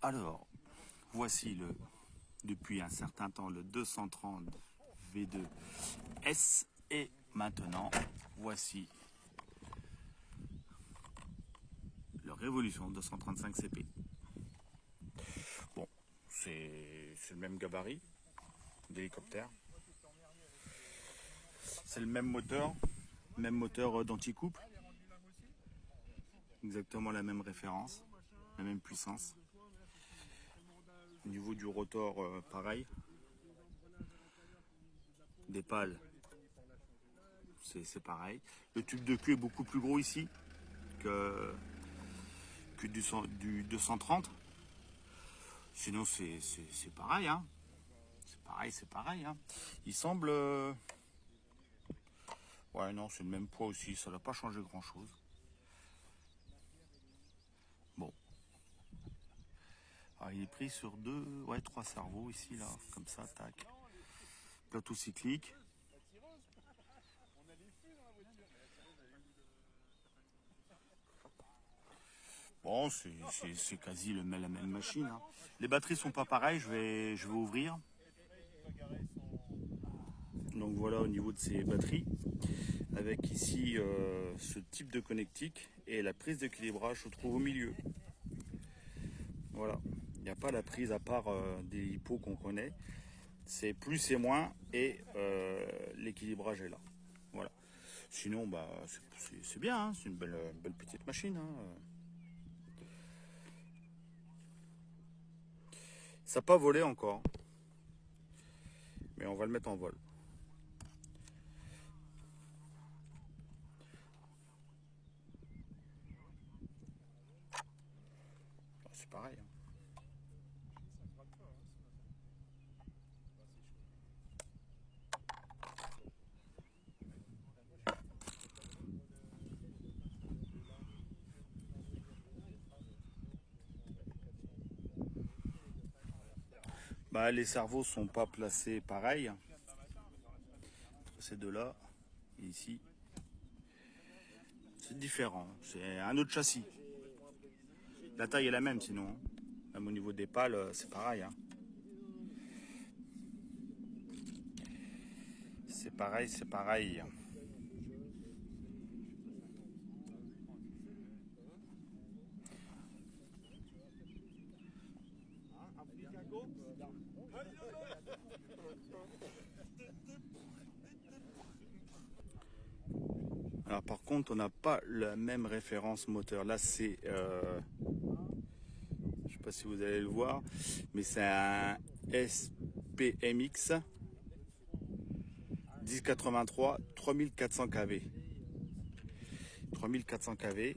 Alors, voici depuis un certain temps le 230 V2 S et maintenant voici le Révolution 235 CP. Bon, c'est le même gabarit d'hélicoptère. C'est le même moteur d'anti-couple. Exactement la même référence, la même puissance. Au niveau du rotor, pareil. Des pales, c'est pareil. Le tube de queue est beaucoup plus gros ici que du 230. Sinon, c'est pareil. Hein. C'est pareil. Hein. Il semble... Ouais, non, c'est le même poids aussi. Ça n'a pas changé grand-chose. Bon. Alors, il est pris sur trois cerveaux ici, là. Comme ça, tac. Plateau cyclique. Bon, c'est quasi la même machine. Hein. Les batteries sont pas pareilles, je vais ouvrir. Donc voilà au niveau de ces batteries. Avec ici ce type de connectique et la prise d'équilibrage se trouve au milieu. Voilà, il n'y a pas la prise à part des hippos qu'on connaît. C'est plus et moins et l'équilibrage est là. Voilà. Sinon, bah, c'est bien, hein, c'est une belle petite machine. Hein. Ça n'a pas volé encore, mais on va le mettre en vol. C'est pareil. Hein. Bah, les cerveaux sont pas placés pareil. Entre ces deux-là et ici, c'est différent. C'est un autre châssis. La taille est la même sinon. Hein. Même au niveau des pales, c'est pareil. Hein. C'est pareil, c'est pareil. Alors par contre, on n'a pas la même référence moteur. Là, c'est, je sais pas si vous allez le voir, mais c'est un SPMX 1083 3400 kV. 3400 kV.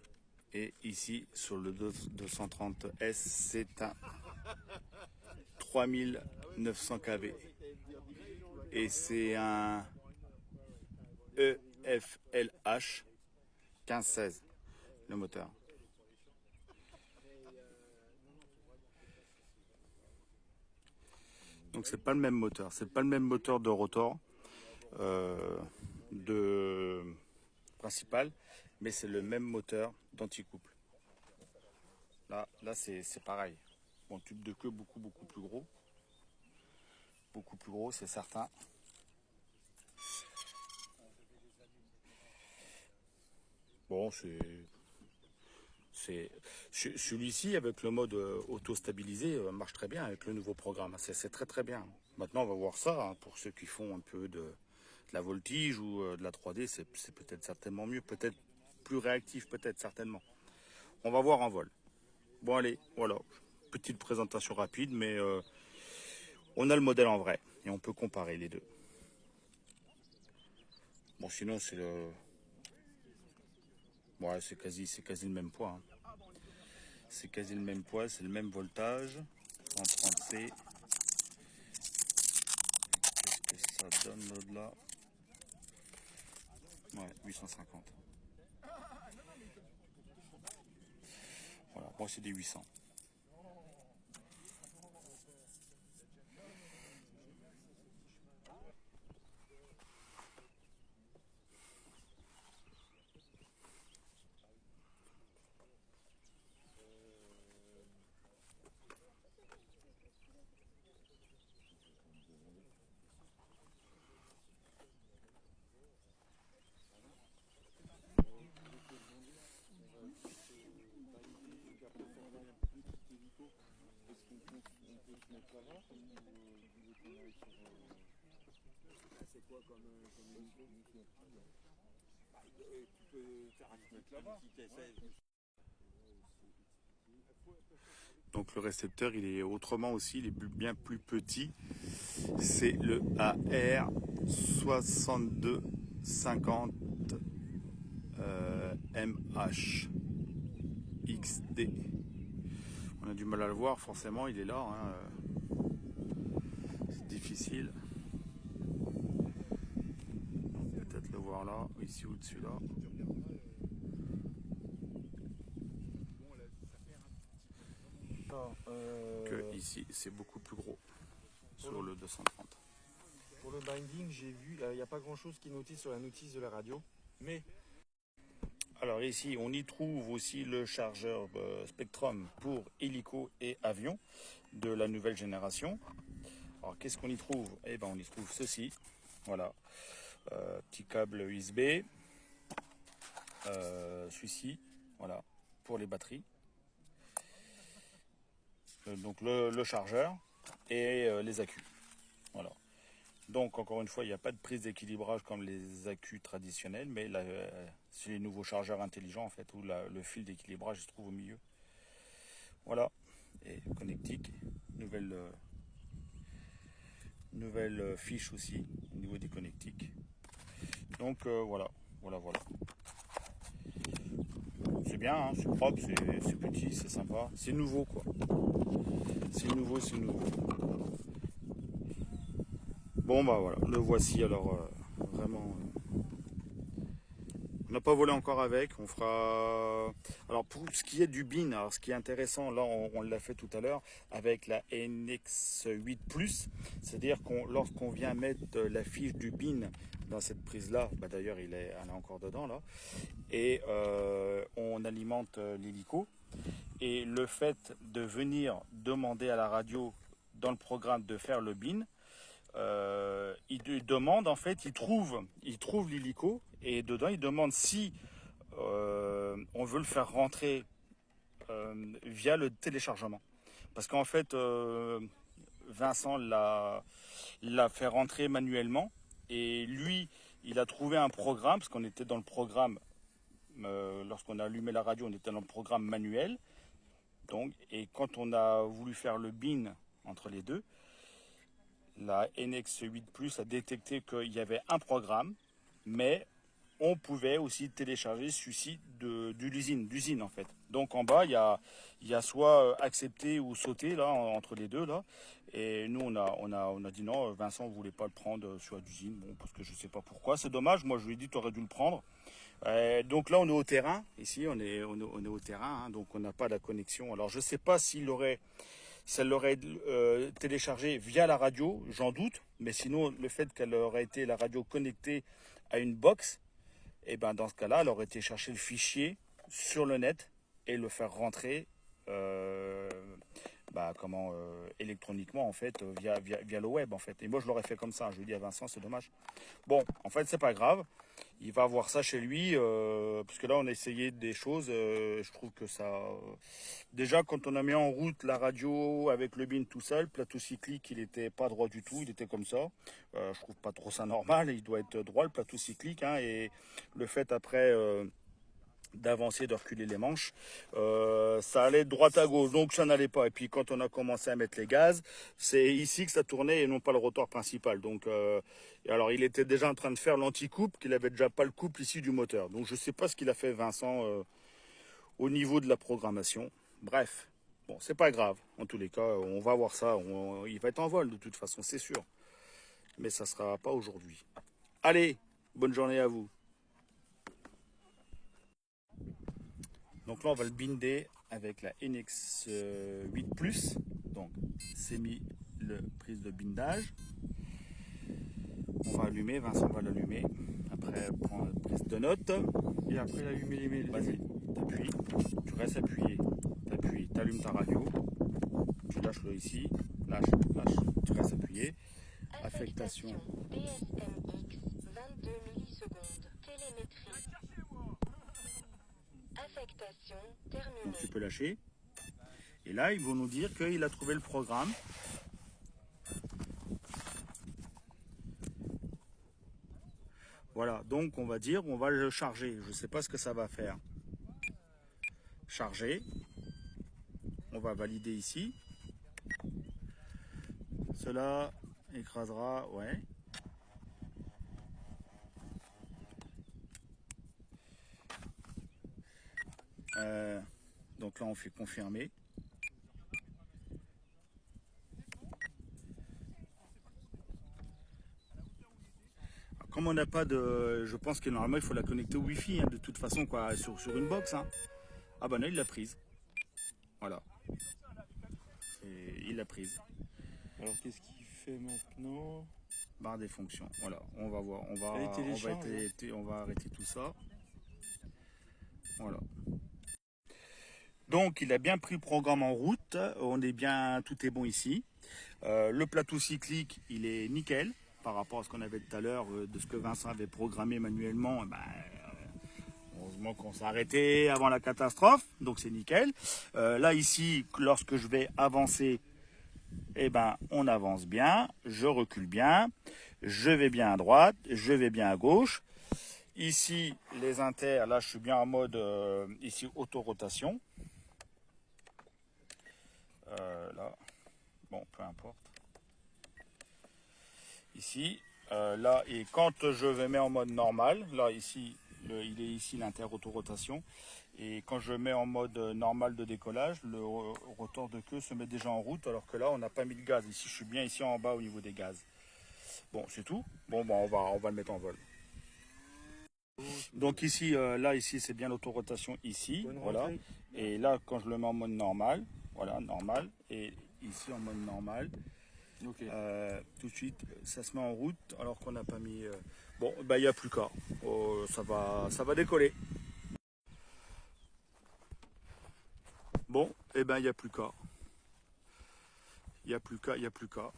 Et ici, sur le 230S, c'est un 3900 kV. Et c'est un EFLH 1516, le moteur. Donc c'est pas le même moteur, c'est pas le même moteur de rotor de principal, mais c'est le même moteur d'anticouple. Là c'est pareil. Bon, tube de queue beaucoup plus gros. Beaucoup plus gros, c'est certain. Bon, celui-ci avec le mode auto-stabilisé marche très bien avec le nouveau programme. C'est très bien. Maintenant, on va voir ça hein, pour ceux qui font un peu de la voltige ou de la 3D. C'est peut-être certainement mieux, peut-être plus réactif, peut-être certainement. On va voir en vol. Bon, allez, voilà. Petite présentation rapide, mais on a le modèle en vrai et on peut comparer les deux. Bon, sinon, c'est le. Ouais, c'est quasi le même poids. Hein. C'est quasi le même poids, c'est le même voltage. 130C. Qu'est-ce que ça donne là? Ouais, 850. Voilà, moi c'est des 800. Donc le récepteur, il est autrement aussi, il est bien plus petit. C'est le AR 6250 MH XD. On a du mal à le voir, forcément, il est là. Hein. C'est difficile. Peut-être le voir là, ici au-dessus là. Que ici, c'est beaucoup plus gros sur le 230. Pour le binding, j'ai vu, il n'y a pas grand chose qui est noté sur la notice de la radio, mais alors ici, on y trouve aussi le chargeur Spectrum pour hélico et avion de la nouvelle génération. Alors qu'est-ce qu'on y trouve? Eh ben, on y trouve ceci. Voilà, petit câble USB, celui-ci, voilà, pour les batteries. Donc le chargeur et les accus. Voilà. Donc encore une fois, il n'y a pas de prise d'équilibrage comme les accus traditionnels, mais c'est les nouveaux chargeurs intelligents en fait, où le fil d'équilibrage se trouve au milieu. Voilà. Et connectique, nouvelle fiche aussi au niveau des connectiques. Donc voilà. C'est bien, hein, c'est propre, c'est petit, c'est sympa, c'est nouveau quoi. C'est nouveau. Bon bah voilà, le voici alors vraiment. On n'a pas volé encore avec, on fera. Alors pour ce qui est du bin, alors ce qui est intéressant, là on l'a fait tout à l'heure avec la NX8 Plus, c'est-à-dire lorsqu'on vient mettre la fiche du bin dans cette prise là, bah d'ailleurs elle est encore dedans là, et on alimente l'hélico. Et le fait de venir demander à la radio dans le programme de faire le bin, il demande en fait, il trouve l'hélico et dedans il demande si on veut le faire rentrer via le téléchargement. Parce qu'en fait, Vincent l'a fait rentrer manuellement et lui, il a trouvé un programme, parce qu'on était dans le programme, lorsqu'on a allumé la radio, on était dans le programme manuel. Donc, et quand on a voulu faire le bin entre les deux, la NX8 Plus a détecté qu'il y avait un programme, mais on pouvait aussi télécharger celui-ci de l'usine en fait. Donc en bas, il y a soit accepter ou sauter là entre les deux là. Et nous on a dit non, Vincent voulait pas le prendre sur d'usine, bon parce que je sais pas pourquoi. C'est dommage. Moi je lui ai dit tu aurais dû le prendre. Donc là on est au terrain. Ici on est au terrain, hein, donc on n'a pas la connexion. Alors je sais pas ça l'aurait téléchargé via la radio, j'en doute. Mais sinon le fait qu'elle aurait été la radio connectée à une box, et ben dans ce cas-là, elle aurait été chercher le fichier sur le net et le faire rentrer électroniquement en fait via le web en fait. Et moi je l'aurais fait comme ça. Je lui dis à Vincent, c'est dommage. Bon, en fait c'est pas grave. Il va avoir ça chez lui parce que là on a essayé des choses. Je trouve que ça. Déjà quand on a mis en route la radio avec le bin tout seul, plateau cyclique, il était pas droit du tout. Il était comme ça. Je trouve pas trop ça normal. Il doit être droit le plateau cyclique, hein, et le fait après. D'avancer, de reculer les manches, ça allait de droite à gauche, donc ça n'allait pas. Et puis quand on a commencé à mettre les gaz, c'est ici que ça tournait et non pas le rotor principal. Donc, et alors il était déjà en train de faire l'anti-couple, qu'il avait déjà pas le couple ici du moteur. Donc je sais pas ce qu'il a fait Vincent au niveau de la programmation. Bref, bon c'est pas grave. En tous les cas, on va voir ça. Il va être en vol de toute façon, c'est sûr. Mais ça sera pas aujourd'hui. Allez, bonne journée à vous. Donc là, on va le binder avec la NX8 Plus. Donc, c'est mis le prise de bindage. On va allumer, Vincent va l'allumer. Après, prendre la prise de note. Et après, allumer les mails. Vas-y, t'appuies. Tu restes appuyé. T'appuies, t'allumes ta radio. Tu lâches le ici. Lâche. Tu restes appuyé. Affectation. PSMX, 22 millisecondes. Télémétrie. Affectation terminée. Donc tu peux lâcher. Et là, ils vont nous dire qu'il a trouvé le programme. Voilà, donc on va dire, on va le charger. Je ne sais pas ce que ça va faire. Charger. On va valider ici. Cela écrasera, ouais. Donc là, on fait confirmer. Comme on n'a pas de... Je pense que normalement, il faut la connecter au Wi-Fi, hein, de toute façon, quoi, sur une box. Hein. Ah ben là, il l'a prise. Voilà. Et il l'a prise. Alors qu'est-ce qu'il fait maintenant? Barre des fonctions. Voilà, on va voir. On va arrêter tout ça. Voilà. Donc, il a bien pris le programme en route. On est bien, tout est bon ici. Le plateau cyclique, il est nickel par rapport à ce qu'on avait tout à l'heure, de ce que Vincent avait programmé manuellement. Heureusement qu'on s'est arrêté avant la catastrophe, donc c'est nickel. Là ici, lorsque je vais avancer, eh ben, on avance bien, je recule bien, je vais bien à droite, je vais bien à gauche. Ici, les inters, là je suis bien en mode ici auto-rotation. Là, bon, peu importe. Ici, là, et quand je vais mettre en mode normal, là ici, il est ici l'inter-auto-rotation. Et quand je mets en mode normal de décollage, le rotor de queue se met déjà en route, alors que là, on n'a pas mis de gaz. Ici, je suis bien ici en bas au niveau des gaz. Bon, c'est tout. Bon, bah, on va le mettre en vol. Donc ici, là, ici, c'est bien l'autorotation ici, voilà. Et là, quand je le mets en mode normal, voilà, normal. Et ici, en mode normal, Ok. tout de suite, ça se met en route, alors qu'on n'a pas mis... Bon, bah, il n'y a plus qu'à. Oh, ça va décoller. Bon, et ben, il n'y a plus qu'à. Il n'y a plus qu'à, il n'y a plus qu'à.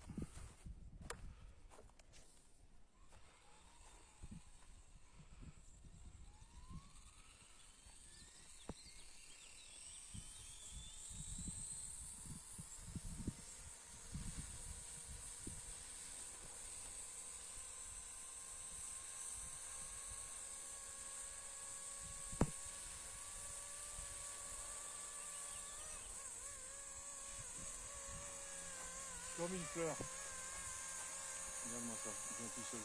Comme une fleur. Regarde-moi ça, il vient tout seul.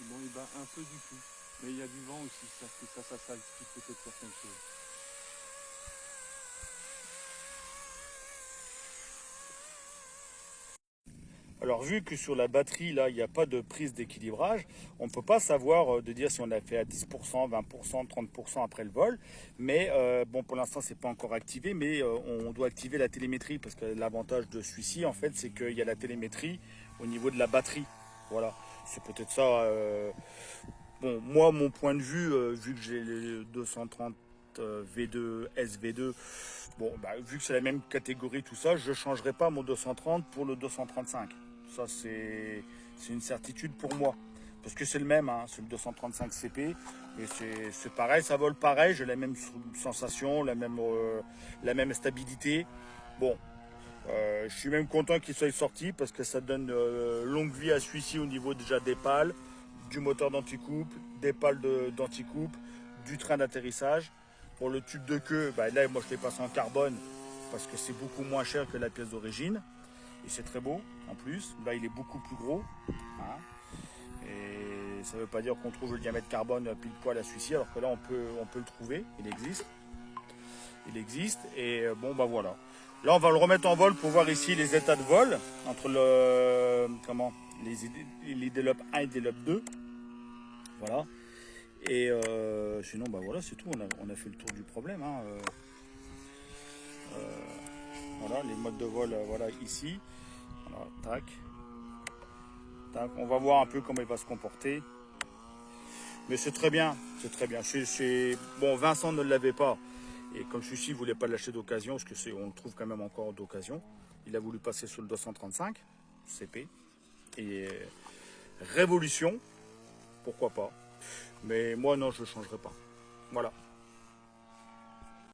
Bon, il bat un peu du cul. Mais il y a du vent aussi, ça fait ça saltifie peut-être certaines choses. Alors vu que sur la batterie, là, il n'y a pas de prise d'équilibrage, on ne peut pas savoir de dire si on a fait à 10%, 20%, 30% après le vol. Mais bon, pour l'instant, c'est pas encore activé, mais on doit activer la télémétrie parce que l'avantage de celui-ci, en fait, c'est qu'il y a la télémétrie au niveau de la batterie. Voilà, c'est peut-être ça. Bon, moi, mon point de vue, vu que j'ai les 230 V2, SV2, bon, bah, vu que c'est la même catégorie, tout ça, je ne changerai pas mon 230 pour le 235. Ça, c'est une certitude pour moi. Parce que c'est le même, hein, c'est le 235 CP. Et c'est pareil, ça vole pareil, j'ai la même sensation, la même stabilité. Bon, je suis même content qu'il soit sorti parce que ça donne longue vie à celui-ci au niveau déjà des pales, du moteur d'anticoupe, des pales d'anticoupe, du train d'atterrissage. Pour le tube de queue, bah là, moi je l'ai passé en carbone parce que c'est beaucoup moins cher que la pièce d'origine. Et c'est très beau en plus. Là, il est beaucoup plus gros. Hein. Et ça ne veut pas dire qu'on trouve le diamètre carbone pile poil à celui-ci, alors que là, on peut le trouver. Il existe. Il existe. Et bon, bah voilà. Là, on va le remettre en vol pour voir ici les états de vol entre les développes 1 et développe 2. Voilà. Et sinon, bah voilà, c'est tout. On a fait le tour du problème. Hein. Voilà, les modes de vol, voilà, ici. Voilà, tac. Tac. On va voir un peu comment il va se comporter. Mais c'est très bien, c'est très bien. Bon, Vincent ne l'avait pas. Et comme celui-ci ne voulait pas l'acheter d'occasion, parce que on le trouve quand même encore d'occasion, il a voulu passer sur le 235 CP. Et Révolution, pourquoi pas. Mais moi, non, je ne changerai pas. Voilà.